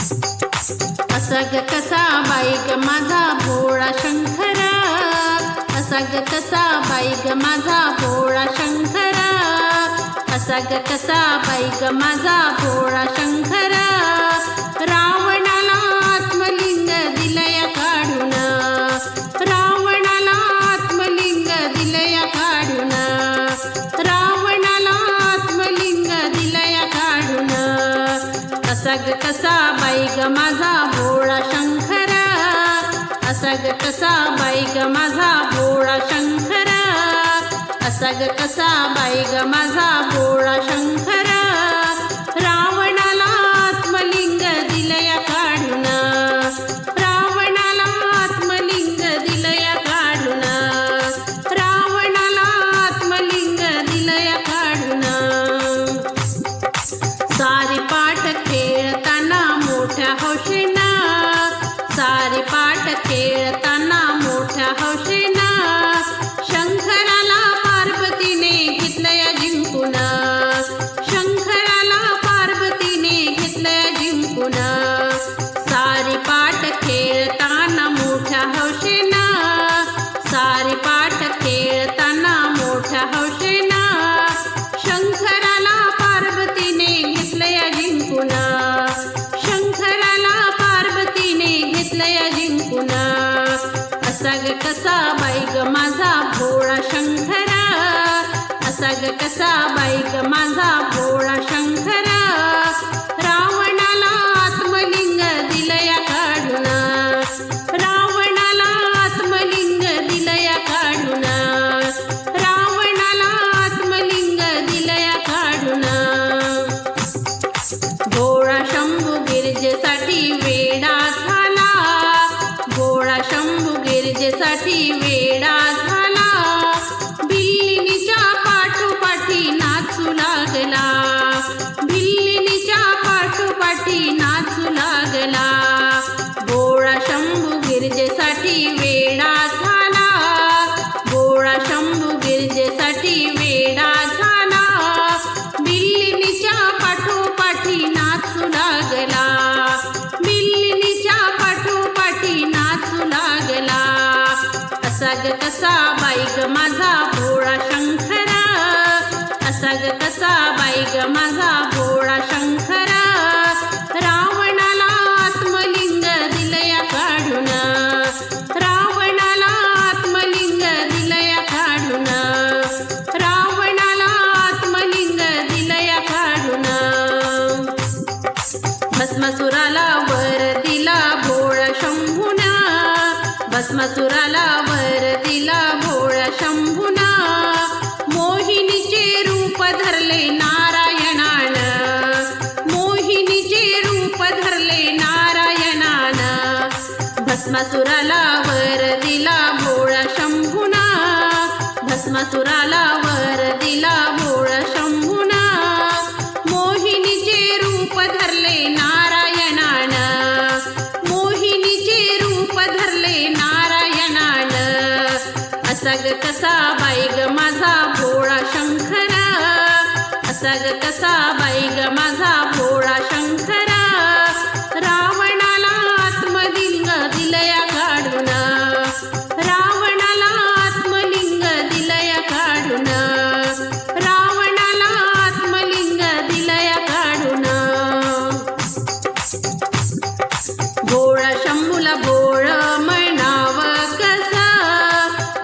असा ग कसा बाई ग माझा भोळा शंकरा, असा ग कसा बाई ग माझा भोळा शंकरा, असा ग कसा बाई ग माझा भोळा शंकरा. रावणाला आत्मलिंग दिलया काढून, रावणाला आत्मलिंग दिलया काढून, रावणाला आत्मलिंग दिलया काढून. असा ग कसा बाई ग माझा भोळा शंकरा, असा ग कसा बाई ग माझा भोळा शंकरा, असा ग कसा बाई ग माझा भोळा शंकरा. रावणाला आत्मलिंग दिलया काढून, रावणाला आत्मलिंग दिलया काढून, रावणाला आत्मलिंग दिलया काढून. सारी पाठ खेळताना मोठ्या हौशेना, सारी पाठ खेळताना मोठ्या हौशेना, शंकराला पार्वतीने घेतलया जिंकून, शंकराला पार्वतीने घेतलया जिंकून. सारी पाठ खेळताना मोठ्या हौशेना, सारी पाठ खेळताना मोठ्या हौशेना, शंकराला पार्वतीने घेतलया जिंकून, शंकराला पार्वतीने घेतलया जिंकून. असा ग कसा बाई ग माझा भोळा शंकरा, असा ग कसा बाई ग माझा भोळा शंकरा. रावणाला आत्मलिंग दिलया काढून, रावणाला आत्मलिंग दिलया काढून, रावणाला आत्मलिंग दिलया काढून. भोळा शंभू गिरजेसाठी वेडा झाला, भोळा शंभू गिरजेसाठी वेडा झाला, भिल्लिनीच्या पाठोपाठी नाचू लागला, भिल्लिनीच्या पाठोपाठी नाचू लागला. भोळा शंभू गिरजेसाठी वेडा झाला, भोळा शंभू गिरजेसाठी वेडा झाला, भिल्लिनीच्या पाठोपाठी नाचू लागला, भिल्लिनीच्या पाठोपाठी नाचू लागला. असा ग कसा बाई ग माझा भोळा शंकरा, असा ग कसा बाई ग माझा भोळा शंकरा. रावणाला आत्मलिंग दिलया काढून, रावणाला आत्मलिंग दिलया काढून, रावणाला आत्मलिंग दिलया काढून. भस्मासुराला वर दिला भोळा शंभूना, भस्मासुराला वर दिला भोळा शंभूना, मोहिनीचे रूप धरले नारायणान, मोहिनीचे रूप धरले नारायणान. भस्मासुराला वर दिला भोळा शंभूना, भस्मासुराला वर दिला भोळा शंभूना, मोहिनीचे रूप धरले नारायणान, मोहिनीचे रूप धरले नारायणान. असा ग कसा बाई ग माझा भोळा शंकरा, असा ग कसा बाई ग माझा भोळा शंकरा. रावणाला आत्मलिंग दिलया काढून, रावणाला आत्मलिंग दिलया काढून, रावणाला आत्मलिंग दिलया काढून. भोळा शंभूला भोळ म्हणाव कसा,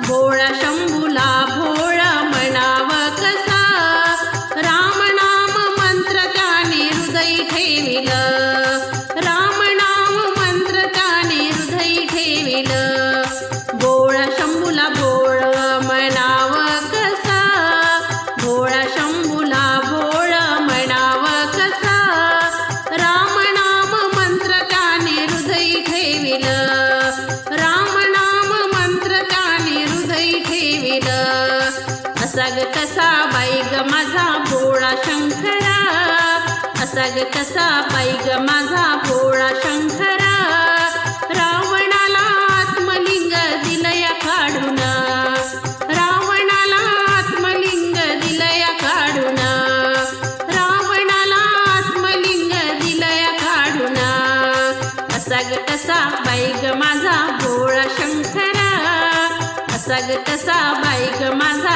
भोळा शंभूला भोळ म्हणाव कसा, रामनाम मंत्र त्याने हृदयी ठेविल, रामनाम मंत्र त्याने हृदयी ठेविल. भोळा शंभूला भोळ म्हणाव कसा, भोळा शंभूला भोळ म्हणाव कसा, रामनाम मंत्र त्याने हृदयी ठेविल, रामनाम मंत्र त्याने हृदयी ठेविल. असा ग कसा बाई ग माझा भोळा शंकरा, असा ग कसा बाई ग माझा भोळा शंकरा. रावणाला आत्मलिंग दिलया काढून, रावणाला आत्मलिंग दिलया काढून, रावणाला आत्मलिंग दिलया काढून. असा ग तसा बाई ग माझा भोळा शंकरा, असा ग तसा बाई ग माझा